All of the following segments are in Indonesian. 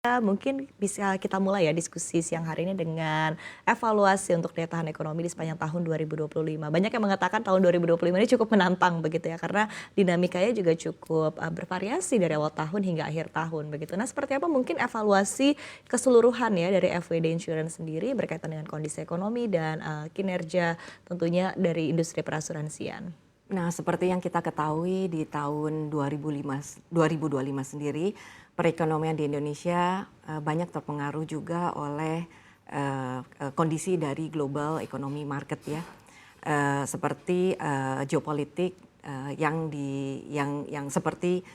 Mungkin bisa kita mulai ya diskusi siang hari ini dengan evaluasi untuk daya tahan ekonomi di sepanjang tahun 2025. Banyak yang mengatakan tahun 2025 ini cukup menantang begitu ya, karena dinamikanya juga cukup bervariasi dari awal tahun hingga akhir tahun begitu. Nah, seperti apa mungkin evaluasi keseluruhan ya dari FWD Insurance sendiri berkaitan dengan kondisi ekonomi dan kinerja tentunya dari industri perasuransian? Nah, seperti yang kita ketahui di tahun 2025 sendiri, perekonomian di Indonesia banyak terpengaruh juga oleh kondisi dari global economy market ya, seperti geopolitik yang seperti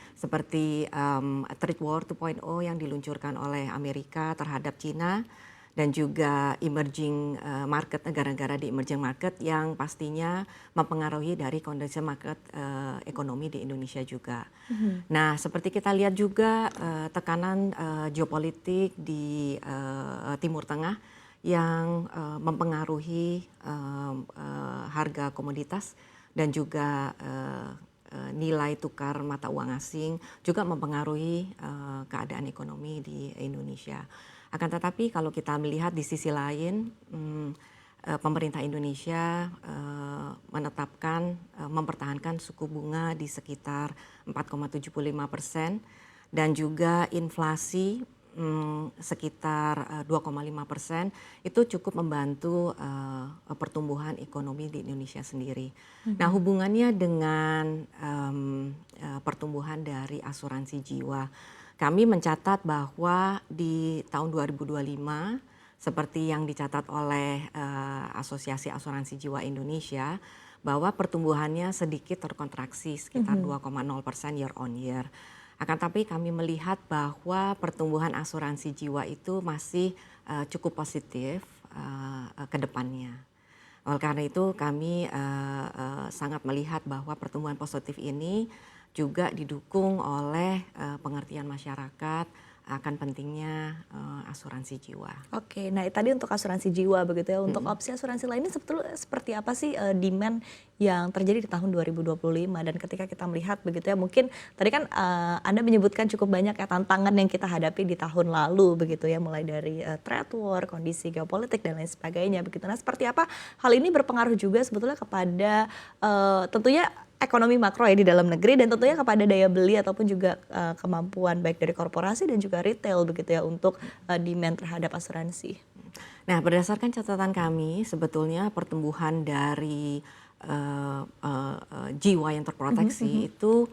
trade war 2.0 yang diluncurkan oleh Amerika terhadap Cina. Dan juga emerging market, negara-negara di emerging market yang pastinya mempengaruhi dari kondisi market ekonomi di Indonesia juga. Nah, seperti kita lihat juga tekanan geopolitik di Timur Tengah yang mempengaruhi harga komoditas dan juga nilai tukar mata uang asing juga mempengaruhi keadaan ekonomi di Indonesia. Akan tetapi kalau kita melihat di sisi lain, pemerintah Indonesia mempertahankan suku bunga di sekitar 4,75% dan juga inflasi sekitar 2,5%, itu cukup membantu pertumbuhan ekonomi di Indonesia sendiri. Nah, hubungannya dengan pertumbuhan dari asuransi jiwa, kami mencatat bahwa di tahun 2025, seperti yang dicatat oleh Asosiasi Asuransi Jiwa Indonesia, bahwa pertumbuhannya sedikit terkontraksi sekitar 2,0% year on year. Akan tapi kami melihat bahwa pertumbuhan asuransi jiwa itu masih cukup positif ke depannya. Oleh karena itu kami sangat melihat bahwa pertumbuhan positif ini juga didukung oleh pengertian masyarakat akan pentingnya asuransi jiwa. Oke, nah tadi untuk asuransi jiwa begitu ya, untuk opsi asuransi lainnya sebetulnya seperti apa sih demand yang terjadi di tahun 2025, dan ketika kita melihat begitu ya, mungkin tadi kan Anda menyebutkan cukup banyak ya tantangan yang kita hadapi di tahun lalu begitu ya, mulai dari trade war, kondisi geopolitik dan lain sebagainya begitu. Nah, seperti apa hal ini berpengaruh juga sebetulnya kepada tentunya ekonomi makro ya di dalam negeri, dan tentunya kepada daya beli ataupun juga kemampuan baik dari korporasi dan juga retail begitu ya untuk demand terhadap asuransi. Nah, berdasarkan catatan kami sebetulnya pertumbuhan dari jiwa yang terproteksi itu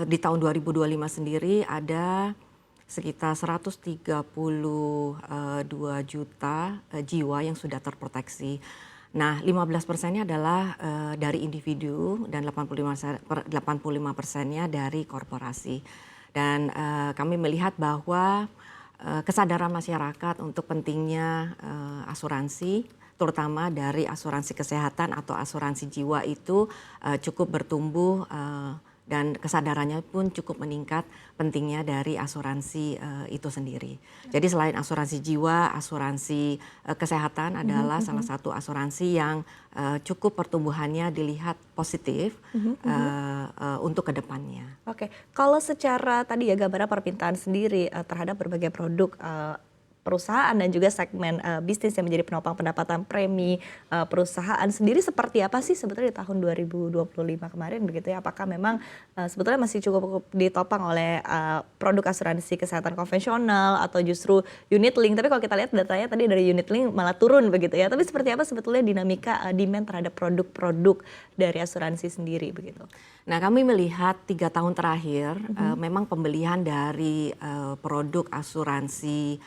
di tahun 2025 sendiri ada sekitar 132 juta jiwa yang sudah terproteksi. Nah, 15%-nya adalah dari individu dan 85%-nya dari korporasi. Dan kami melihat bahwa kesadaran masyarakat untuk pentingnya asuransi, terutama dari asuransi kesehatan atau asuransi jiwa itu cukup bertumbuh dan kesadarannya pun cukup meningkat pentingnya dari asuransi itu sendiri. Jadi selain asuransi jiwa, asuransi kesehatan adalah salah satu asuransi yang cukup pertumbuhannya dilihat positif untuk kedepannya. Oke, kalau secara tadi ya gambaran permintaan sendiri terhadap berbagai produk perusahaan dan juga segmen bisnis yang menjadi penopang pendapatan premi perusahaan sendiri, seperti apa sih sebetulnya di tahun 2025 kemarin begitu ya? Apakah memang sebetulnya masih cukup ditopang oleh produk asuransi kesehatan konvensional atau justru unit link? Tapi kalau kita lihat datanya tadi dari unit link malah turun begitu ya. Tapi seperti apa sebetulnya dinamika demand terhadap produk-produk dari asuransi sendiri begitu? Nah, kami melihat 3 tahun terakhir memang pembelian dari produk asuransi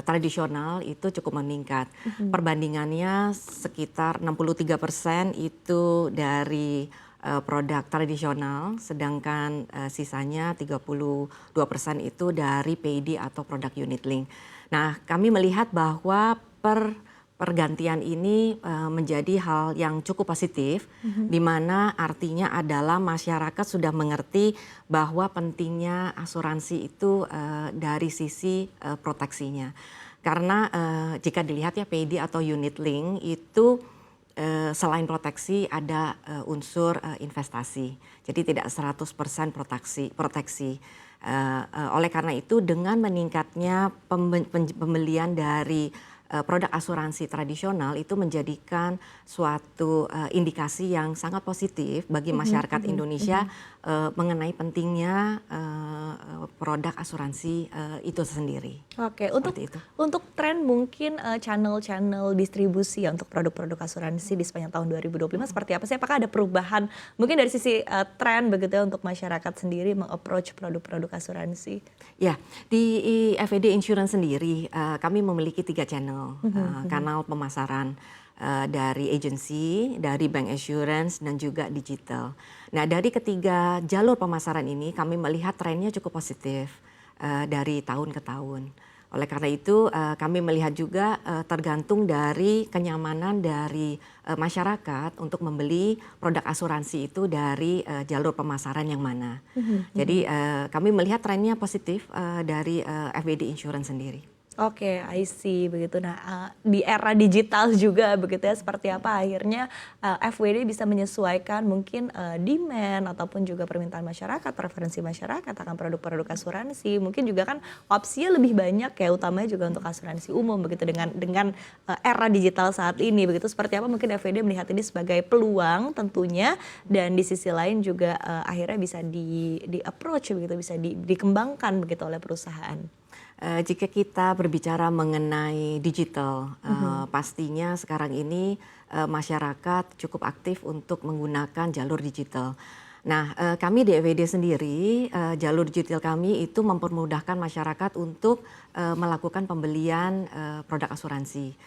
tradisional itu cukup meningkat. Perbandingannya sekitar 63% itu dari produk tradisional, sedangkan sisanya 32% itu dari PID atau produk unit link. Nah, kami melihat bahwa pergantian ini menjadi hal yang cukup positif, di mana artinya adalah masyarakat sudah mengerti bahwa pentingnya asuransi itu dari sisi proteksinya. Karena jika dilihat ya PID atau unit link itu selain proteksi ada unsur investasi. Jadi tidak 100% proteksi. Oleh karena itu dengan meningkatnya pembelian dari produk asuransi tradisional itu menjadikan suatu indikasi yang sangat positif bagi masyarakat Indonesia mengenai pentingnya produk asuransi itu sendiri. Oke, Seperti itu. untuk tren mungkin channel-channel distribusi ya untuk produk-produk asuransi di sepanjang tahun 2025 seperti apa sih? Apakah ada perubahan mungkin dari sisi tren begitu ya untuk masyarakat sendiri meng-approach produk-produk asuransi? Ya, di FED Insurance sendiri kami memiliki 3 channel, kanal pemasaran dari agency, dari bank assurance dan juga digital. Nah, dari ketiga jalur pemasaran ini kami melihat trennya cukup positif dari tahun ke tahun. Oleh karena itu kami melihat juga tergantung dari kenyamanan dari masyarakat untuk membeli produk asuransi itu dari jalur pemasaran yang mana. Jadi kami melihat trennya positif dari FBD Insurance sendiri. Oke, I see begitu. Nah, di era digital juga begitu ya, seperti apa akhirnya FWD bisa menyesuaikan mungkin demand ataupun juga permintaan masyarakat, preferensi masyarakat akan produk-produk asuransi. Mungkin juga kan opsinya lebih banyak ya, utamanya juga untuk asuransi umum begitu dengan era digital saat ini begitu. Seperti apa mungkin FWD melihat ini sebagai peluang tentunya, dan di sisi lain juga akhirnya bisa di approach begitu, bisa dikembangkan begitu oleh perusahaan. Jika kita berbicara mengenai digital, pastinya sekarang ini masyarakat cukup aktif untuk menggunakan jalur digital. Nah, kami di FWD sendiri, jalur digital kami itu mempermudahkan masyarakat untuk melakukan pembelian produk asuransi.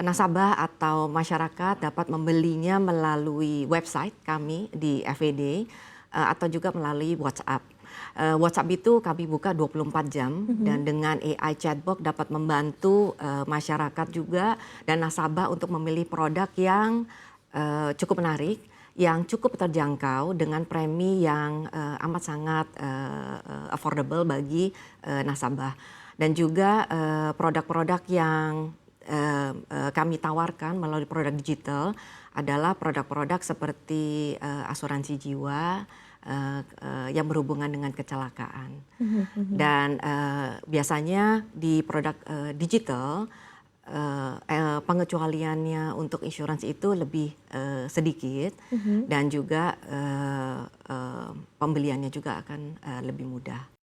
Nasabah atau masyarakat dapat membelinya melalui website kami di FWD atau juga melalui WhatsApp. WhatsApp itu kami buka 24 jam dan dengan AI chatbot dapat membantu masyarakat juga dan nasabah untuk memilih produk yang cukup menarik, yang cukup terjangkau dengan premi yang amat sangat affordable bagi nasabah. Dan juga produk-produk yang kami tawarkan melalui produk digital adalah produk-produk seperti asuransi jiwa, yang berhubungan dengan kecelakaan. Dan biasanya di produk digital pengecualiannya untuk insurance itu lebih sedikit dan juga pembeliannya juga akan lebih mudah.